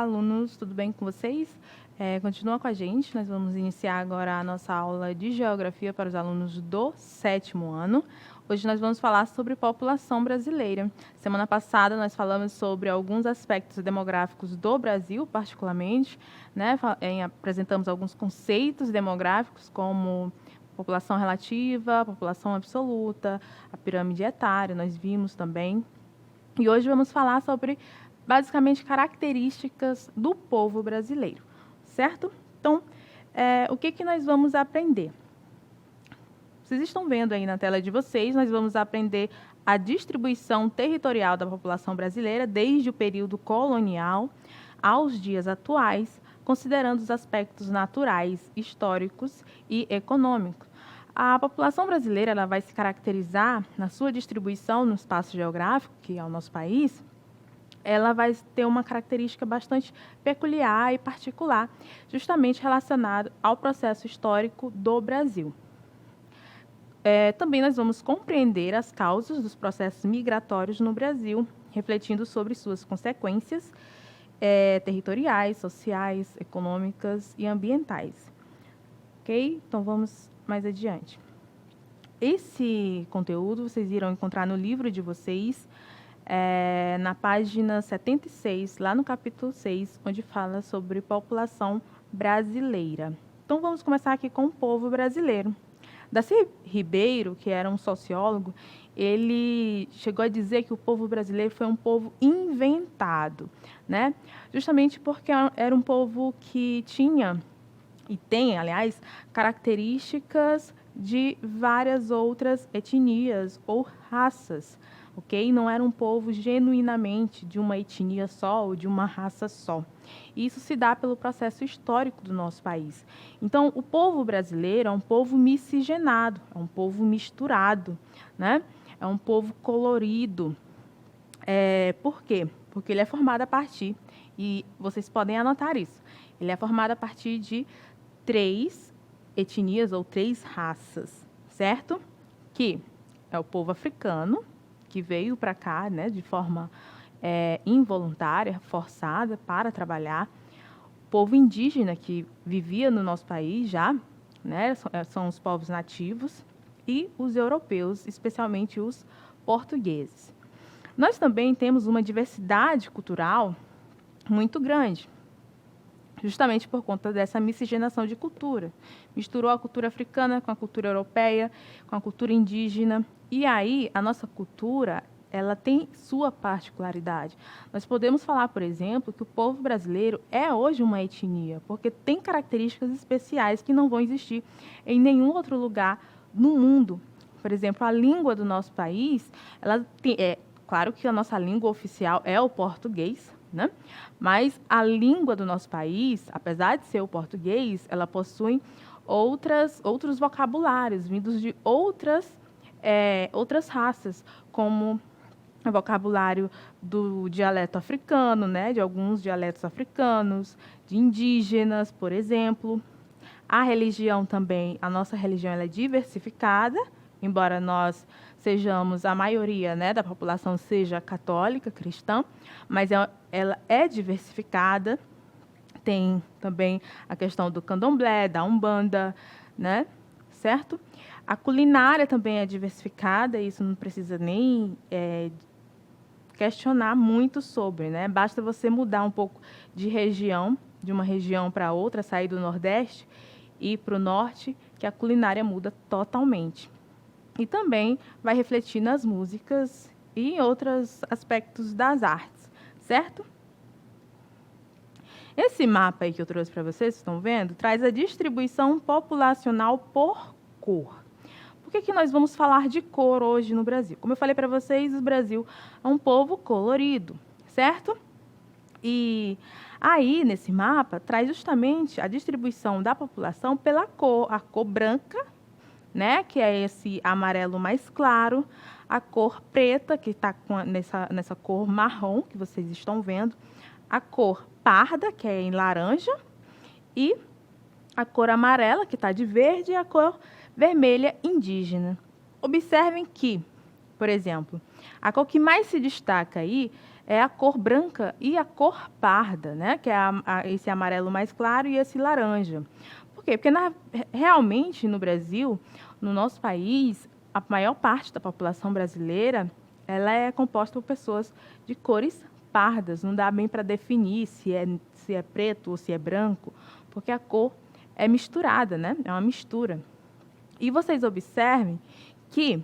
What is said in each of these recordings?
alunos, tudo bem com vocês? Continua com a gente, nós vamos iniciar agora a nossa aula de Geografia para os alunos do 7º ano. Hoje nós vamos falar sobre população brasileira. Semana passada nós falamos sobre alguns aspectos demográficos do Brasil, particularmente, né? Apresentamos alguns conceitos demográficos, como população relativa, população absoluta, a pirâmide etária, nós vimos também. E hoje vamos falar sobre, basicamente, características do povo brasileiro, certo? Então, o que nós vamos aprender? Vocês estão vendo aí na tela de vocês, nós vamos aprender a distribuição territorial da população brasileira desde o período colonial aos dias atuais, considerando os aspectos naturais, históricos e econômicos. A população brasileira ela vai se caracterizar na sua distribuição no espaço geográfico, que é o nosso país. Ela vai ter uma característica bastante peculiar e particular, justamente relacionada ao processo histórico do Brasil. Também nós vamos compreender as causas dos processos migratórios no Brasil, refletindo sobre suas consequências territoriais, sociais, econômicas e ambientais. Ok? Então, vamos mais adiante. Esse conteúdo vocês irão encontrar no livro de vocês, na página 76, lá no capítulo 6, onde fala sobre população brasileira. Então, vamos começar aqui com o povo brasileiro. Darcy Ribeiro, que era um sociólogo, ele chegou a dizer que o povo brasileiro foi um povo inventado, né? Justamente porque era um povo que tinha, e tem, aliás, características de várias outras etnias ou raças, ok? Não era um povo genuinamente de uma etnia só ou de uma raça só. Isso se dá pelo processo histórico do nosso país. Então, o povo brasileiro é um povo miscigenado, é um povo misturado, né? É um povo colorido. Por quê? Porque ele é formado a partir, e vocês podem anotar isso, ele é formado a partir de 3 etnias ou 3 raças, certo? Que é o povo africano, que veio para cá, né, de forma involuntária, forçada para trabalhar. O povo indígena, que vivia no nosso país já, né, são os povos nativos, e os europeus, especialmente os portugueses. Nós também temos uma diversidade cultural muito grande, justamente por conta dessa miscigenação de cultura. Misturou a cultura africana com a cultura europeia, com a cultura indígena. E aí, a nossa cultura, ela tem sua particularidade. Nós podemos falar, por exemplo, que o povo brasileiro é hoje uma etnia, porque tem características especiais que não vão existir em nenhum outro lugar no mundo. Por exemplo, a língua do nosso país, ela tem, claro que a nossa língua oficial é o português, né? Mas a língua do nosso país, apesar de ser o português, ela possui outros vocabulários vindos de outras raças, como o vocabulário do dialeto africano, né? De alguns dialetos africanos, de indígenas, por exemplo. A religião também, a nossa religião ela é diversificada, embora nós sejamos, a maioria, né, da população seja católica, cristã, mas ela é diversificada. Tem também a questão do candomblé, da umbanda, né, certo? A culinária também é diversificada, isso não precisa nem questionar muito sobre, né? Basta você mudar um pouco de região, de uma região para outra, sair do Nordeste e ir para o Norte, que a culinária muda totalmente. E também vai refletir nas músicas e em outros aspectos das artes, certo? Esse mapa aí que eu trouxe para vocês estão vendo, traz a distribuição populacional por cor. Por que nós vamos falar de cor hoje no Brasil? Como eu falei para vocês, o Brasil é um povo colorido, certo? E aí, nesse mapa, traz justamente a distribuição da população pela cor. A cor branca, né, que é esse amarelo mais claro, a cor preta, que está nessa cor marrom, que vocês estão vendo, a cor parda, que é em laranja, e a cor amarela, que está de verde, e a cor vermelha indígena. Observem que, por exemplo, a cor que mais se destaca aí é a cor branca e a cor parda, né? Que é esse amarelo mais claro e esse laranja. Por quê? Porque realmente no Brasil, no nosso país, a maior parte da população brasileira ela é composta por pessoas de cores pardas. Não dá bem para definir se é preto ou se é branco, porque a cor é misturada, né? É uma mistura. E vocês observem que,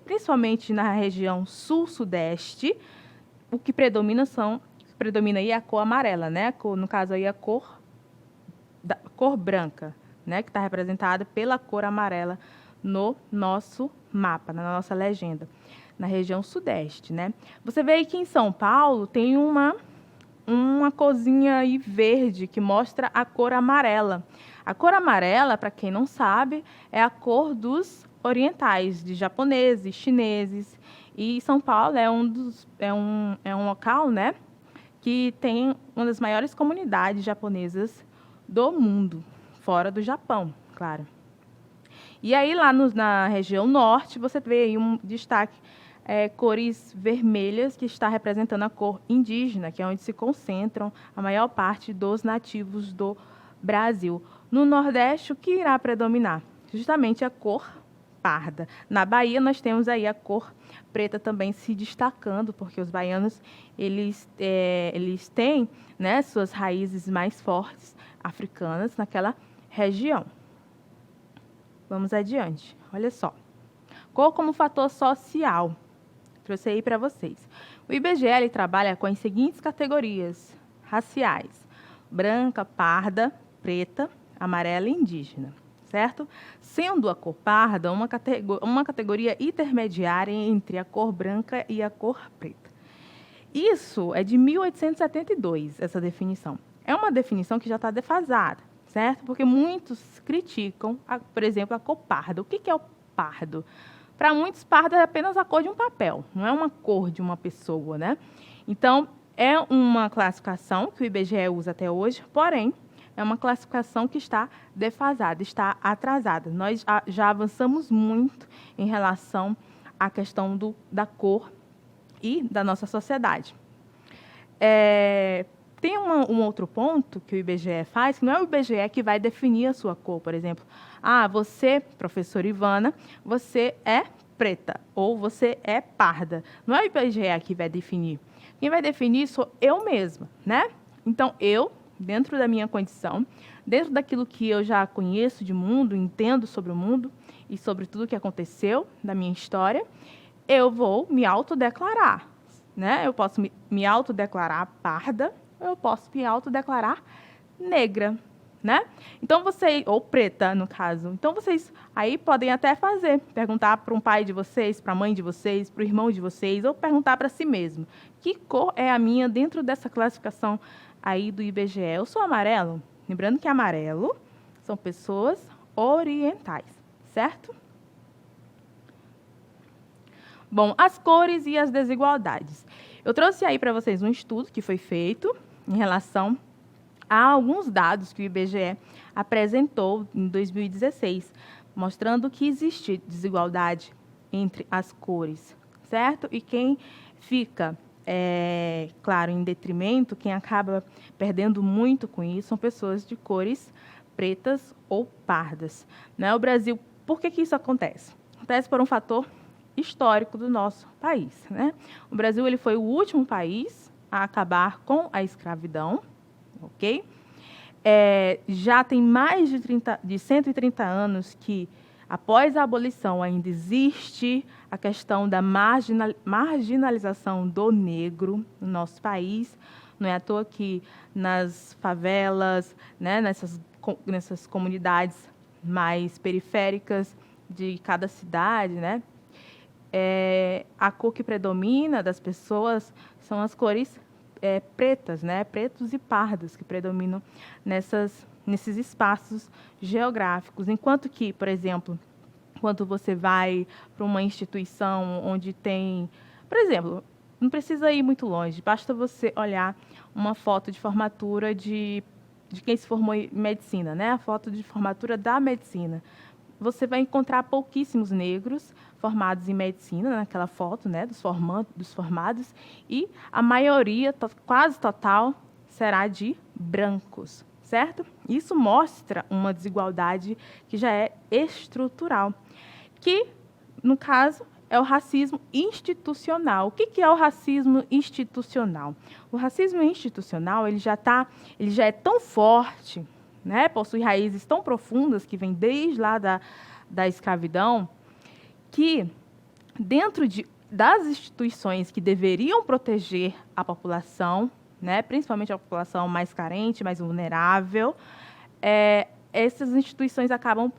principalmente na região sul-sudeste, o que predomina aí é a cor amarela, né? No caso aí a cor branca, né? Que está representada pela cor amarela no nosso mapa, na nossa legenda, na região sudeste, né? Você vê aí que em São Paulo tem uma corzinha aí verde que mostra a cor amarela. A cor amarela, para quem não sabe, é a cor dos orientais, de japoneses, chineses. E São Paulo é um local, né, que tem uma das maiores comunidades japonesas do mundo, fora do Japão, claro. E aí lá na região norte você vê aí um destaque cores vermelhas, que está representando a cor indígena, que é onde se concentram a maior parte dos nativos do Brasil. No Nordeste, o que irá predominar? Justamente a cor parda. Na Bahia, nós temos aí a cor preta também se destacando, porque os baianos eles têm, né, suas raízes mais fortes africanas naquela região. Vamos adiante. Olha só. Cor como fator social. Trouxe aí para vocês. O IBGE trabalha com as seguintes categorias raciais: branca, parda, preta, amarela e indígena, certo? Sendo a cor parda uma categoria intermediária entre a cor branca e a cor preta. Isso é de 1872, essa definição. É uma definição que já está defasada, certo? Porque muitos criticam, por exemplo, a cor parda. O que é o pardo? Para muitos, pardo é apenas a cor de um papel, não é uma cor de uma pessoa, né? Então, é uma classificação que o IBGE usa até hoje, porém, é uma classificação que está defasada, está atrasada. Nós já avançamos muito em relação à questão da cor e da nossa sociedade. Tem um outro ponto que o IBGE faz, que não é o IBGE que vai definir a sua cor, por exemplo. Você, professora Ivana, você é preta ou você é parda. Não é o IBGE que vai definir. Quem vai definir sou eu mesma, né? Então, eu, dentro da minha condição, dentro daquilo que eu já conheço de mundo, entendo sobre o mundo e sobre tudo que aconteceu da minha história, eu vou me autodeclarar, né? Eu posso me autodeclarar parda, eu posso me autodeclarar negra, né? Então, ou preta, no caso. Então, vocês aí podem até perguntar para um pai de vocês, para a mãe de vocês, para o irmão de vocês, ou perguntar para si mesmo: que cor é a minha dentro dessa classificação aí do IBGE? Eu sou amarelo? Lembrando que amarelo são pessoas orientais, certo? Bom, as cores e as desigualdades. Eu trouxe aí para vocês um estudo que foi feito em relação a alguns dados que o IBGE apresentou em 2016, mostrando que existe desigualdade entre as cores, certo? E quem fica, claro, em detrimento, quem acaba perdendo muito com isso, são pessoas de cores pretas ou pardas, né? O Brasil, por que isso acontece? Acontece por um fator histórico do nosso país, né? O Brasil ele foi o último país a acabar com a escravidão, ok? Já tem mais de 130 anos que, após a abolição, ainda existe a questão da marginalização do negro no nosso país. Não é à toa que nas favelas, né, nessas comunidades mais periféricas de cada cidade, né, a cor que predomina das pessoas são as cores pretas, né? Pretos e pardos que predominam nesses espaços geográficos. Enquanto que, por exemplo, quando você vai para uma instituição onde tem, por exemplo, não precisa ir muito longe, basta você olhar uma foto de formatura de quem se formou em medicina, né? A foto de formatura da medicina. Você vai encontrar pouquíssimos negros formados em medicina, naquela foto, né, dos formados, e a maioria, quase total, será de brancos, certo? Isso mostra uma desigualdade que já é estrutural, que, no caso, é o racismo institucional. O que é o racismo institucional? O racismo institucional ele já é tão forte, né, possui raízes tão profundas que vem desde lá da escravidão, que dentro das instituições que deveriam proteger a população, né, principalmente a população mais carente, mais vulnerável, essas instituições acabam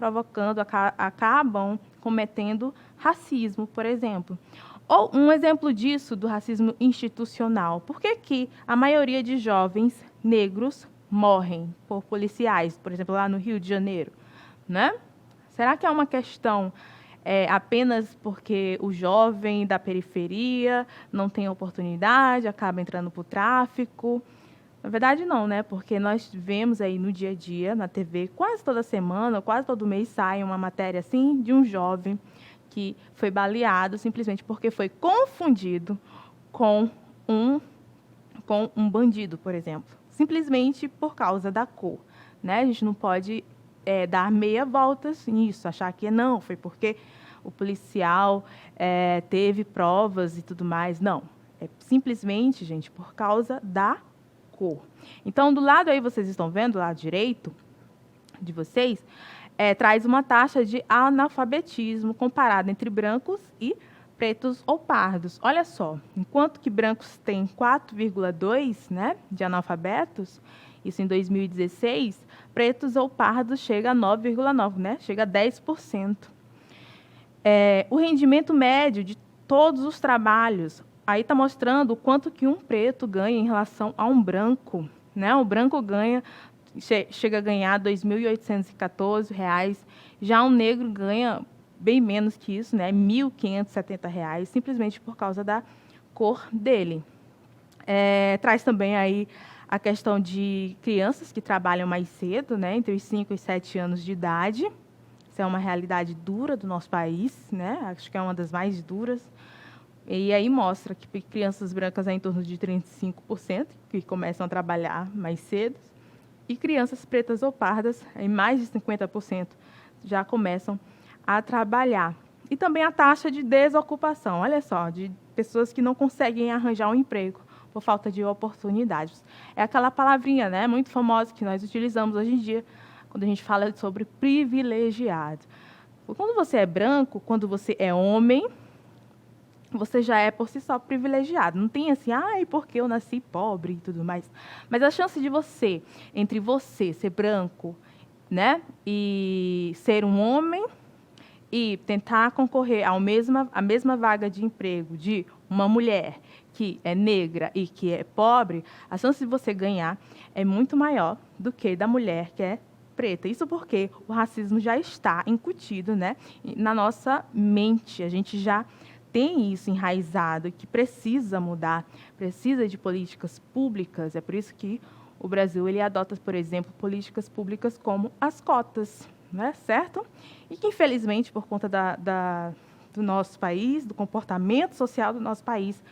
acabam cometendo racismo, por exemplo. Ou um exemplo disso, do racismo institucional. Por que a maioria de jovens negros morrem por policiais, por exemplo, lá no Rio de Janeiro, né? Será que é uma questão apenas porque o jovem da periferia não tem oportunidade, acaba entrando para o tráfico? Na verdade, não, né? Porque nós vemos aí no dia a dia, na TV, quase toda semana, quase todo mês sai uma matéria assim de um jovem que foi baleado simplesmente porque foi confundido com um bandido, por exemplo. Simplesmente por causa da cor, né? A gente não pode dar meia voltas nisso, achar que não, foi porque o policial teve provas e tudo mais. Não, é simplesmente, gente, por causa da cor. Então, do lado aí, vocês estão vendo, do lado direito de vocês, traz uma taxa de analfabetismo comparada entre brancos e pretos ou pardos. Olha só, enquanto que brancos têm 4,2, né, de analfabetos, isso em 2016, pretos ou pardos chega a 9,9, né, chega a 10%. O rendimento médio de todos os trabalhos, aí está mostrando o quanto que um preto ganha em relação a um branco, né? O branco chega a ganhar R$ 2.814, já um negro ganha bem menos que isso, né? R$ 1.570, simplesmente por causa da cor dele. Traz também aí a questão de crianças que trabalham mais cedo, né? Entre os 5 e 7 anos de idade. Isso é uma realidade dura do nosso país, né? Acho que é uma das mais duras. E aí mostra que crianças brancas é em torno de 35%, que começam a trabalhar mais cedo, e crianças pretas ou pardas, em mais de 50%, já começam a trabalhar. E também a taxa de desocupação, olha só, de pessoas que não conseguem arranjar um emprego por falta de oportunidades. É aquela palavrinha, né, muito famosa que nós utilizamos hoje em dia, quando a gente fala sobre privilegiado. Quando você é branco, quando você é homem, você já é por si só privilegiado. Não tem assim, porque eu nasci pobre e tudo mais. Mas a chance de você, entre você ser branco, né, e ser um homem e tentar concorrer à mesma vaga de emprego de uma mulher que é negra e que é pobre, a chance de você ganhar é muito maior do que da mulher que é preta. Isso porque o racismo já está incutido, né, na nossa mente. A gente já tem isso enraizado, que precisa mudar, precisa de políticas públicas. É por isso que o Brasil ele adota, por exemplo, políticas públicas como as cotas, né, certo? E que, infelizmente, por conta do nosso país, do comportamento social do nosso país,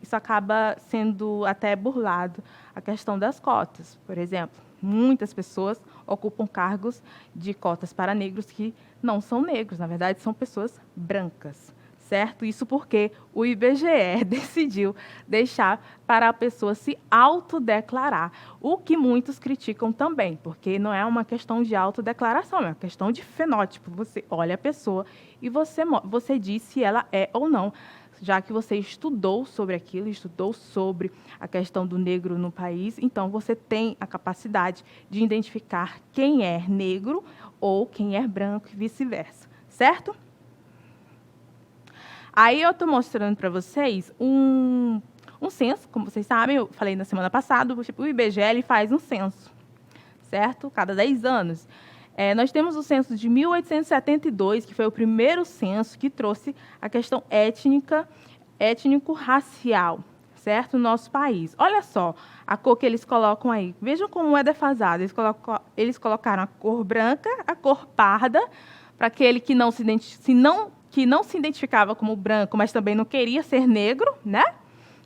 isso acaba sendo até burlado, a questão das cotas. Por exemplo, muitas pessoas ocupam cargos de cotas para negros que não são negros, na verdade, são pessoas brancas. Certo? Isso porque o IBGE decidiu deixar para a pessoa se autodeclarar, o que muitos criticam também, porque não é uma questão de autodeclaração, é uma questão de fenótipo. Você olha a pessoa e você diz se ela é ou não, já que você estudou sobre aquilo, estudou sobre a questão do negro no país, então você tem a capacidade de identificar quem é negro ou quem é branco e vice-versa, certo? Aí eu estou mostrando para vocês um censo, como vocês sabem, eu falei na semana passada, o IBGE ele faz um censo, certo? Cada 10 anos. Nós temos o censo de 1872, que foi o primeiro censo que trouxe a questão étnico-racial, certo? No nosso país. Olha só a cor que eles colocam aí. Vejam como é defasado. Eles colocaram a cor branca, a cor parda, para aquele que que não se identificava como branco, mas também não queria ser negro, né?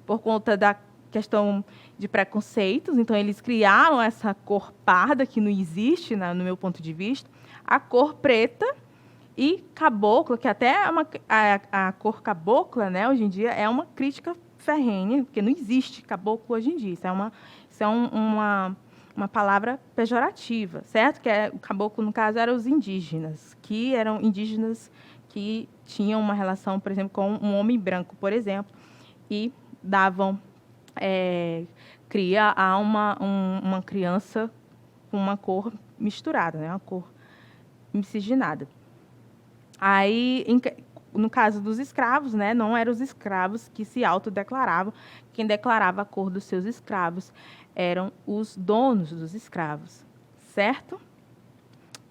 Por conta da questão de preconceitos. Então, eles criaram essa cor parda, que não existe, no meu ponto de vista, a cor preta e cabocla, que até a cor cabocla, né, hoje em dia, é uma crítica ferrenha, porque não existe caboclo hoje em dia. Isso é uma palavra pejorativa, certo? O caboclo, no caso, eram os indígenas, que eram indígenas que tinham uma relação, por exemplo, com um homem branco, por exemplo, e davam cria a uma criança com uma cor misturada, né? Uma cor miscigenada. Aí, no caso dos escravos, né, não eram os escravos que se autodeclaravam. Quem declarava a cor dos seus escravos eram os donos dos escravos, certo?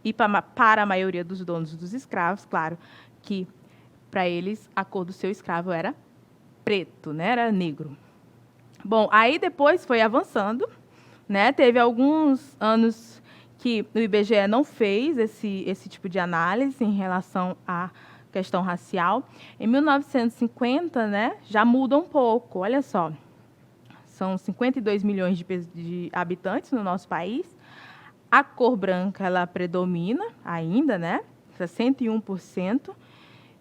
E para a maioria dos donos dos escravos, claro, que para eles a cor do seu escravo era preto, né, era negro. Bom, aí depois foi avançando, né? Teve alguns anos que o IBGE não fez esse tipo de análise em relação à questão racial. Em 1950, né, já muda um pouco, olha só. São 52 milhões de habitantes no nosso país. A cor branca, ela predomina ainda, né, 61%.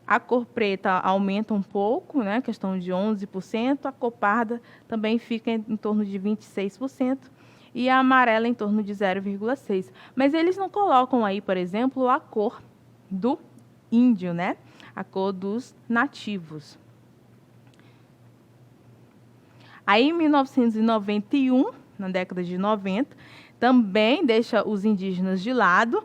A cor preta aumenta um pouco, né, questão de 11%. A cor parda também fica em torno de 26%. E a amarela em torno de 0,6%. Mas eles não colocam aí, por exemplo, a cor do índio, né? A cor dos nativos. Aí, em 1991, na década de 90, também deixa os indígenas de lado,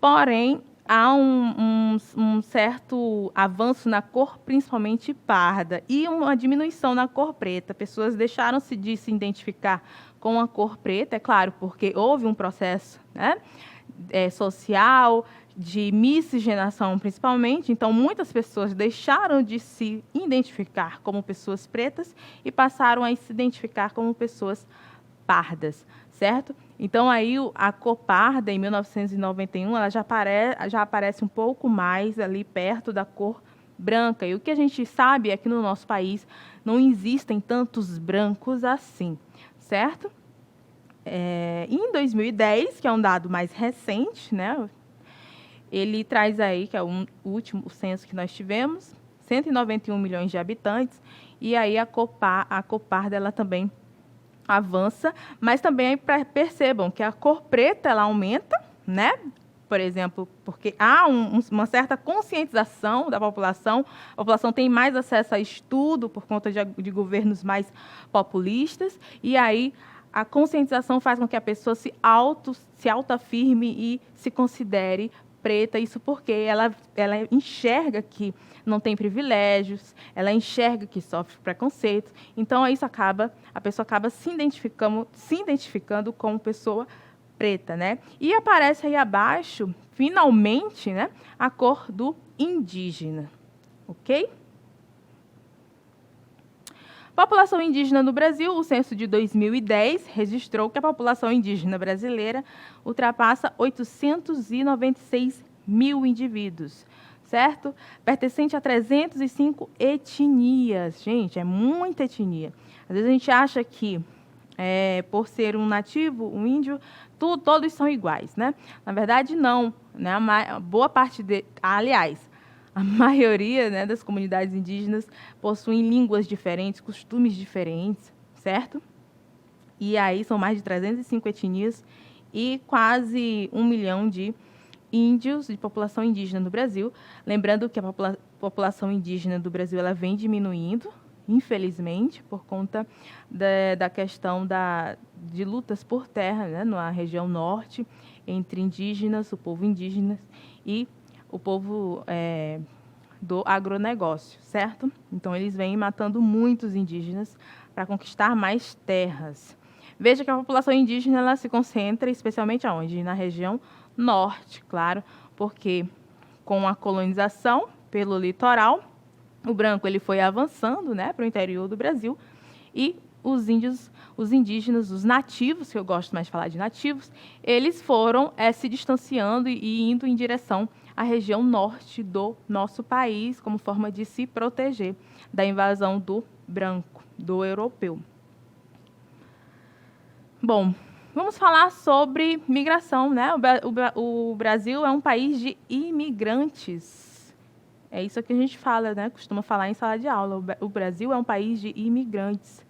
porém, há um certo avanço na cor, principalmente parda, e uma diminuição na cor preta. Pessoas deixaram-se de se identificar com a cor preta, é claro, porque houve um processo, né, social, de miscigenação principalmente. Então, muitas pessoas deixaram de se identificar como pessoas pretas e passaram a se identificar como pessoas pardas, certo? Então, aí a cor parda, em 1991, ela já aparece um pouco mais ali perto da cor branca. E o que a gente sabe é que no nosso país não existem tantos brancos assim, certo? Em 2010, que é um dado mais recente, né, ele traz aí, que é o último censo que nós tivemos, 191 milhões de habitantes, e aí a cor parda, ela também avança, mas também percebam que a cor preta, ela aumenta, né? Por exemplo, porque há uma certa conscientização da população, a população tem mais acesso a estudo por conta de governos mais populistas, e aí a conscientização faz com que a pessoa se autoafirme e se considere preta, isso porque ela enxerga que não tem privilégios, ela enxerga que sofre preconceito, então a pessoa acaba se identificando como pessoa preta, né? E aparece aí abaixo, finalmente, né, a cor do indígena, ok? População indígena no Brasil, o censo de 2010 registrou que a população indígena brasileira ultrapassa 896 mil indivíduos, certo? Pertencente a 305 etnias. Gente, é muita etnia. Às vezes a gente acha que, por ser um nativo, um índio, todos são iguais, né? Na verdade, não, né? Boa parte aliás, a maioria, né, das comunidades indígenas possuem línguas diferentes, costumes diferentes, certo? E aí são mais de 305 etnias e quase 1 milhão de índios de população indígena no Brasil. Lembrando que a população indígena do Brasil ela vem diminuindo, infelizmente, por conta da questão de lutas por terra, né, na região norte, entre indígenas, o povo indígena e o povo do agronegócio, certo? Então, eles vêm matando muitos indígenas para conquistar mais terras. Veja que a população indígena ela se concentra especialmente aonde? Na região norte, claro, porque com a colonização pelo litoral, o branco ele foi avançando, né, para o interior do Brasil e os indígenas, os nativos, que eu gosto mais de falar de nativos, eles foram se distanciando e indo em direção a região norte do nosso país, como forma de se proteger da invasão do branco, do europeu. Bom, vamos falar sobre migração, né? O Brasil é um país de imigrantes. É isso que a gente fala, né? Costuma falar em sala de aula. O Brasil é um país de imigrantes.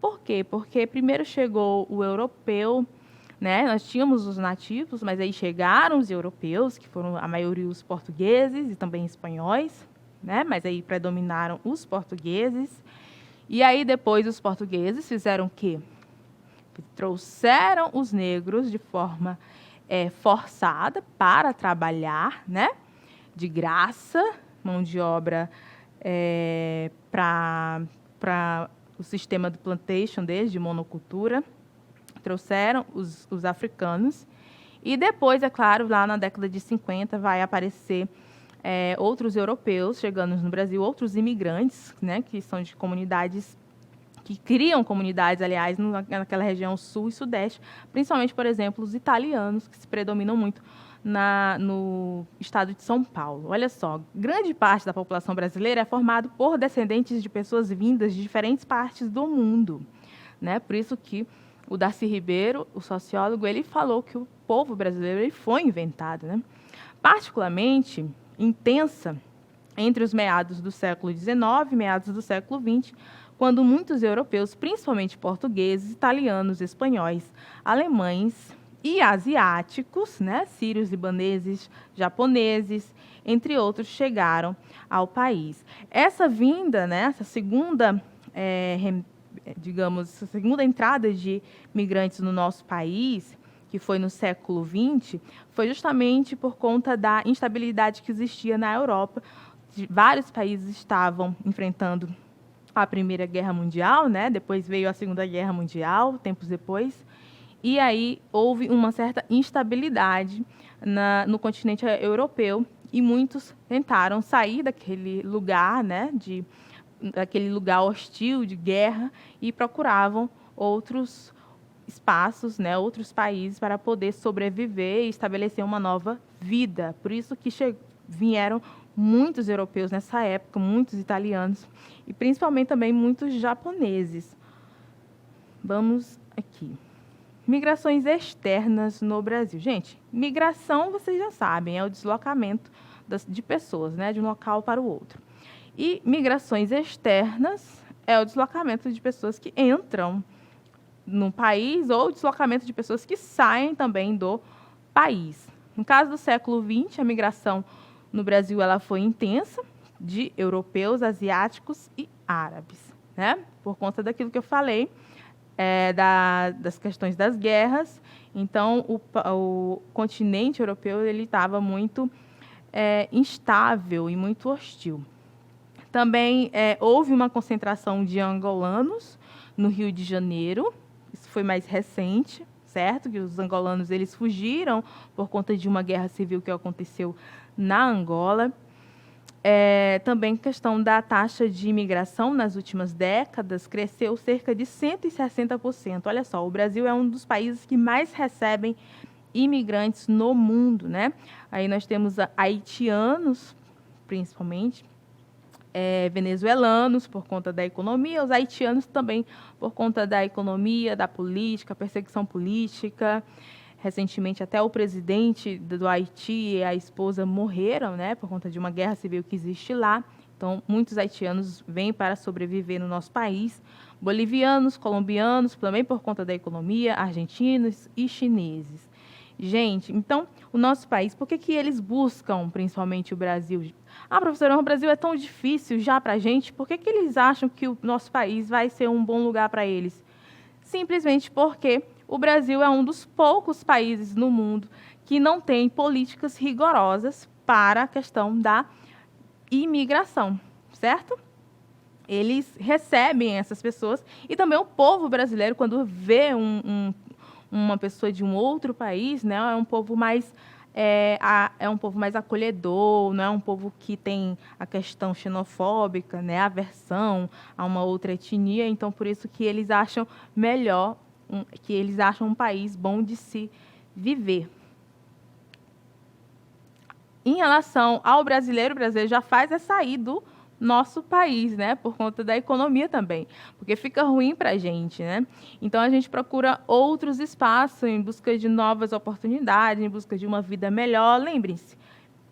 Por quê? Porque primeiro chegou o europeu, né? Nós tínhamos os nativos, mas aí chegaram os europeus, que foram a maioria os portugueses e também espanhóis, né? Mas aí predominaram os portugueses. E aí depois os portugueses fizeram o quê? Trouxeram os negros de forma forçada para trabalhar, né? De graça, mão de obra para o sistema do plantation deles, de monocultura. Trouxeram os africanos. E depois, é claro, lá na década de 50, vai aparecer outros europeus chegando no Brasil, outros imigrantes, né? Que são de comunidades que criam comunidades, aliás, naquela região sul e sudeste, principalmente, por exemplo, os italianos, que se predominam muito no estado de São Paulo. Olha só, grande parte da população brasileira é formada por descendentes de pessoas vindas de diferentes partes do mundo, né? Por isso que o Darcy Ribeiro, o sociólogo, ele falou que o povo brasileiro ele foi inventado, né? Particularmente intensa entre os meados do século XIX e meados do século XX, quando muitos europeus, principalmente portugueses, italianos, espanhóis, alemães e asiáticos, né, sírios, libaneses, japoneses, entre outros, chegaram ao país. Essa vinda, né, essa segunda, essa segunda entrada de migrantes no nosso país, que foi no século XX, foi justamente por conta da instabilidade que existia na Europa. Vários países estavam enfrentando a Primeira Guerra Mundial, né? Depois veio a Segunda Guerra Mundial, tempos depois, e aí houve uma certa instabilidade no continente europeu e muitos tentaram sair daquele lugar, né? Daquele lugar hostil de guerra e procuravam outros espaços, né? Outros países para poder sobreviver e estabelecer uma nova vida. Por isso que vieram muitos europeus nessa época, muitos italianos e principalmente também muitos japoneses. Vamos aqui. Migrações externas no Brasil. Gente, migração, vocês já sabem, é o deslocamento de pessoas, né, de um local para o outro. E migrações externas é o deslocamento de pessoas que entram no país ou o deslocamento de pessoas que saem também do país. No caso do século XX, a migração no Brasil ela foi intensa, de europeus, asiáticos e árabes, né? Por conta daquilo que eu falei, das questões das guerras. Então, o continente europeu ele estava muito instável e muito hostil. Também houve uma concentração de angolanos no Rio de Janeiro. Isso foi mais recente, certo? Que os angolanos eles fugiram por conta de uma guerra civil que aconteceu na Angola. Também questão da taxa de imigração nas últimas décadas cresceu cerca de 160%. Olha só, o Brasil é um dos países que mais recebem imigrantes no mundo, né? Aí nós temos haitianos, principalmente, venezuelanos por conta da economia, os haitianos também por conta da economia, da política, perseguição política. Recentemente, até o presidente do Haiti e a esposa morreram, né, por conta de uma guerra civil que existe lá. Então, muitos haitianos vêm para sobreviver no nosso país. Bolivianos, colombianos, também por conta da economia, argentinos e chineses. Gente, então, o nosso país, por que eles buscam, principalmente o Brasil? Ah, professora, o Brasil é tão difícil já para a gente, por que eles acham que o nosso país vai ser um bom lugar para eles? Simplesmente porque o Brasil é um dos poucos países no mundo que não tem políticas rigorosas para a questão da imigração, certo? Eles recebem essas pessoas e também o povo brasileiro, quando vê uma pessoa de um outro país, né, é um povo mais acolhedor, não é um povo que tem a questão xenofóbica, né, aversão a uma outra etnia. Então, por isso que eles acham melhor, que eles acham um país bom de se viver. em relação ao brasileiro, o brasileiro já faz é sair do nosso país, né? Por conta da economia também, porque fica ruim para a gente, né? Então a gente procura outros espaços em busca de novas oportunidades, em busca de uma vida melhor. Lembrem-se,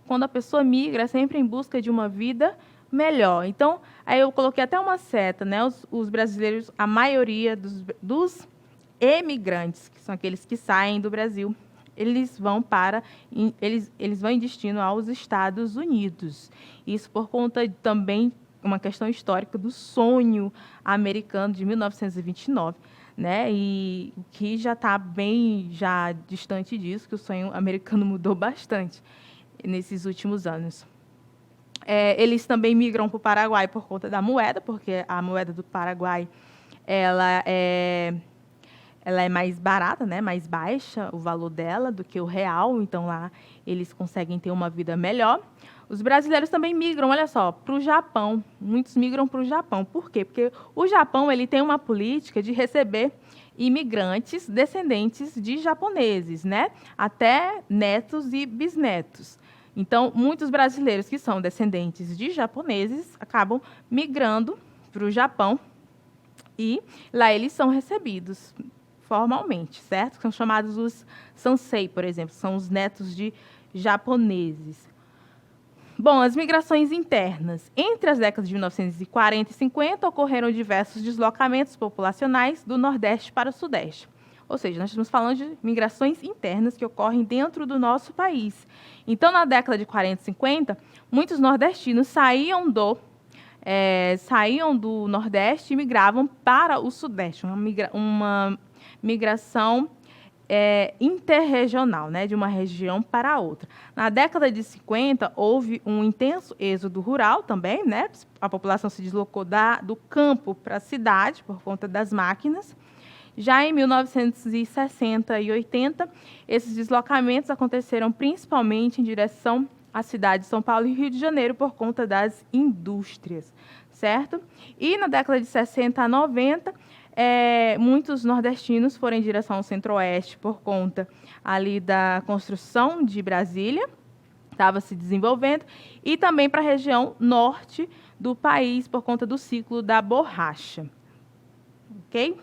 quando a pessoa migra, é sempre em busca de uma vida melhor. Então, aí eu coloquei até uma seta, né? Os brasileiros, a maioria dos emigrantes, que são aqueles que saem do Brasil, eles vão em destino aos Estados Unidos. Isso por conta também uma questão histórica do sonho americano de 1929, né? E o que já está bem já distante disso, que o sonho americano mudou bastante nesses últimos anos. Eles também migram para o Paraguai por conta da moeda, porque a moeda do Paraguai ela é mais barata, né, mais baixa o valor dela do que o real, então lá eles conseguem ter uma vida melhor. Os brasileiros também migram, olha só, para o Japão. Muitos migram para o Japão. Por quê? Porque o Japão ele tem uma política de receber imigrantes descendentes de japoneses, né? Até netos e bisnetos. Então, muitos brasileiros que são descendentes de japoneses acabam migrando para o Japão e lá eles são recebidos formalmente, certo? São chamados os sansei, por exemplo, são os netos de japoneses. Bom, as migrações internas. Entre as décadas de 1940 e 50, ocorreram diversos deslocamentos populacionais do Nordeste para o Sudeste. Ou seja, nós estamos falando de migrações internas que ocorrem dentro do nosso país. Então, na década de 40 e 50, muitos nordestinos saíam do Nordeste e migravam para o Sudeste, uma migração interregional, né, de uma região para a outra. Na década de 50, houve um intenso êxodo rural também, né? A população se deslocou do campo para a cidade por conta das máquinas. Já em 1960 e 80, esses deslocamentos aconteceram principalmente em direção à cidade de São Paulo e Rio de Janeiro por conta das indústrias, certo? E na década de 60 a 90, muitos nordestinos foram em direção ao centro-oeste por conta ali da construção de Brasília, estava se desenvolvendo, e também para a região norte do país por conta do ciclo da borracha. Ok?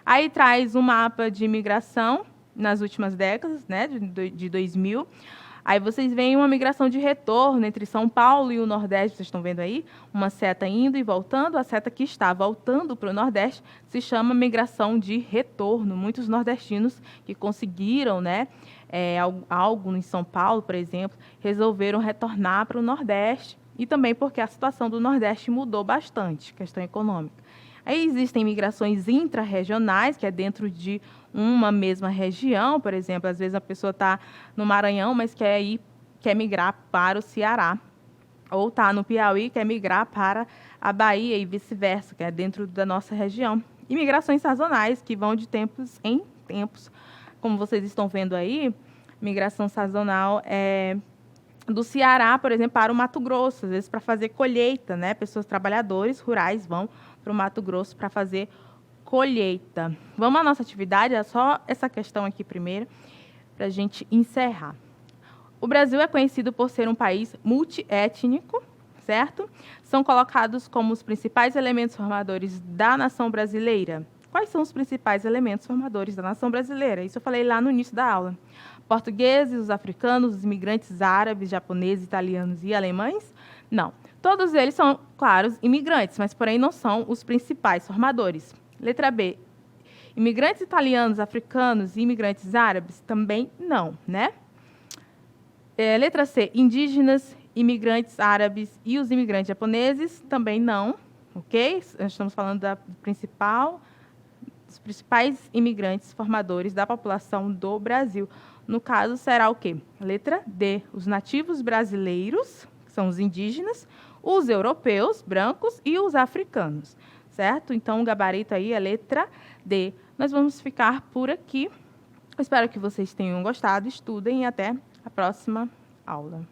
Aí traz um mapa de imigração nas últimas décadas, né, de 2000. Aí vocês veem uma migração de retorno entre São Paulo e o Nordeste, vocês estão vendo aí? Uma seta indo e voltando, a seta que está voltando para o Nordeste se chama migração de retorno. Muitos nordestinos que conseguiram, né, algo em São Paulo, por exemplo, resolveram retornar para o Nordeste, e também porque a situação do Nordeste mudou bastante, questão econômica. Aí existem migrações intra-regionais, que é dentro de uma mesma região. Por exemplo, às vezes a pessoa está no Maranhão, mas quer migrar para o Ceará. Ou está no Piauí, quer migrar para a Bahia e vice-versa, que é dentro da nossa região. E migrações sazonais, que vão de tempos em tempos. Como vocês estão vendo aí, migração sazonal do Ceará, por exemplo, para o Mato Grosso, às vezes para fazer colheita, né? Pessoas, trabalhadores rurais vão para o Mato Grosso para fazer colheita. Vamos à nossa atividade, é só essa questão aqui primeiro, para a gente encerrar. O Brasil é conhecido por ser um país multiétnico, certo? São colocados como os principais elementos formadores da nação brasileira. Quais são os principais elementos formadores da nação brasileira? Isso eu falei lá no início da aula. Portugueses, os africanos, os imigrantes árabes, japoneses, italianos e alemães? Não. Todos eles são, claro, imigrantes, mas, porém, não são os principais formadores. Letra B. Imigrantes italianos, africanos e imigrantes árabes? Também não, né? Letra C. Indígenas, imigrantes árabes e os imigrantes japoneses? Também não, ok? Nós estamos falando dos principais imigrantes formadores da população do Brasil. No caso, será o quê? Letra D. Os nativos brasileiros, que são os indígenas, os europeus, brancos, e os africanos, certo? Então, o gabarito aí é letra D. Nós vamos ficar por aqui. Eu espero que vocês tenham gostado, estudem e até a próxima aula.